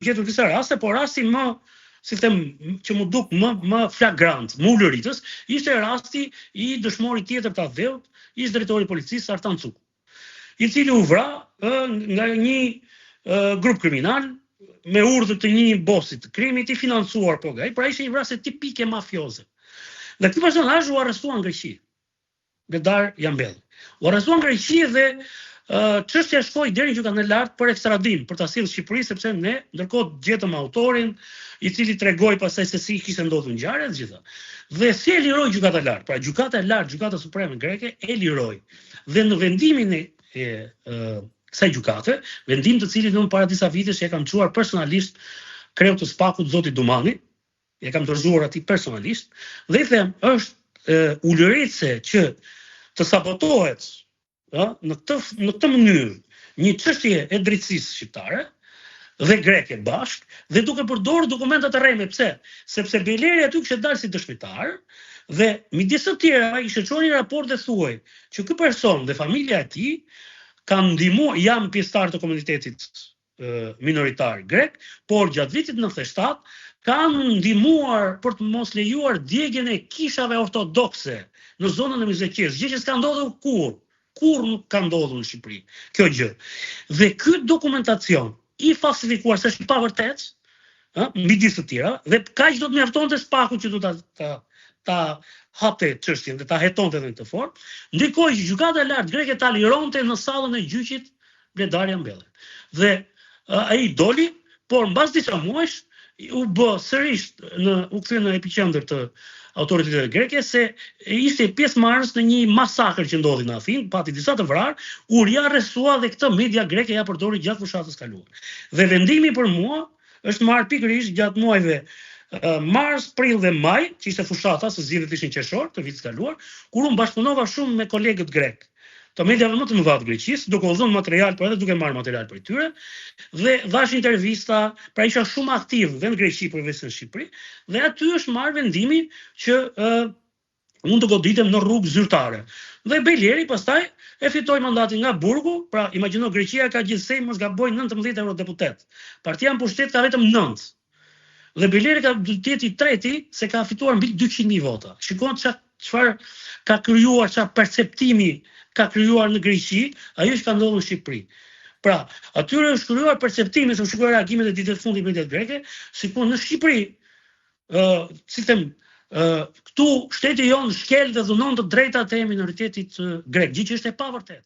gjetur disa raste, por rasti më, si them, që mu duk më flagrant, më ulëritës, ishte rasti i dëshmorit tjetër të Adheut, ish drejtori i policisë Artan Cuku, i cili u vra nga një grup kriminal me urdhër të një bosit të krimit i financuar pra ishte një vrasje tipike mafioze. Dhe ky personazh u arrestua në Greqi. Bledar Jambelli. U arrestua në Greqi dhe çështja shkoi deri në gjykatën e lartë për ekstradim, për ta sjellë në Shqipëri, sepse ne ndërkohë gjetëm autorin i cili tregoi pastaj se si kishte ndodhur ngjarja e gjitha. Dhe si e liroi gjykata e lartë, pra gjykata e lartë, gjykata supreme greke e liroi. Dhe në vendimin e kësaj gjykate, vendim të cilit unë para disa vitesh e kam çuar personalisht kreut të SPAK-ut zoti Dumani, e kam dorëzuar atij personalisht, dhe i them, është ulëritse që të sabotohet në këtë mënyrë një çështje e drejtësisë shqiptare dhe greke bashk, dhe duke përdorur dokumentat e rreme. Pse? Sepse Beleri aty kishte dalë si dëshmitar dhe midis të tjerave kishte çuar një raport dhe thuaj që ky person dhe familja e tij kanë ndihmuar, janë pjesëtar të komunitetit minoritar grek, por gjatë vitit 97 kanë ndihmuar për të mos lejuar djegjen e kishave ortodokse në zonën e Mizekjes, gjë që s'ka ndodhur kur nuk ka ndodhur në Shqipëri kjo gjë. Dhe ky dokumentacion i falsifikuar se është i pavërtet, midis të tjera, dhe kaq do të mjaftonte SPAK-u që do ta hapte çështjen dhe ta hetonte në këtë formë, ndërkohë që gjykata e lartë greke ta lironte në sallën e gjyqit Bledar Jambelli. Dhe ai doli, por mbas disa muajsh u bë sërish u kthye në epiqendër të autoritetet greke se ishte pjesëmarrës në një masakër që ndodhi në Athinë, pati disa të vrarë, u riarrestua dhe këtë media greke ja përdori gjatë fushatës kaluar. Dhe vendimi për mua është marrë pikërisht gjatë muajve mars, prill dhe maj, që ishte fushata, se zgjedhjet ishin qershor të vitit kaluar, kur unë bashkëpunova shumë me kolegët grek të mediave më të mëdha të Greqisë, duke u dhënë material, por edhe duke marrë material për tyre, dhe dhash intervista, pra isha shumë aktiv dhe në Greqi përveç në Shqipëri, dhe aty është marrë vendimi që unë të goditem në rrugë zyrtare. Dhe Beleri pastaj e fitoi mandatin nga burgu, pra imagjino Greqia ka gjithsej mos gaboj 19 eurodeputet. Partia në pushtet ka vetëm 9. Dhe Beleri ka i treti se ka fituar mbi 200.000 vota. Shikon çfarë ka krijuar, çfarë perceptimi ka krijuar në Greqi, ajo që ka ndodhur në Shqipëri. Pra, atyre është krijuar perceptimi, se shikuar reagimet e ditës fundit mediat greke, sikur në Shqipëri, si them, këtu shteti jonë shkel dhe dhunon të drejtat e minoritetit grek, gjë që është e pavërtet.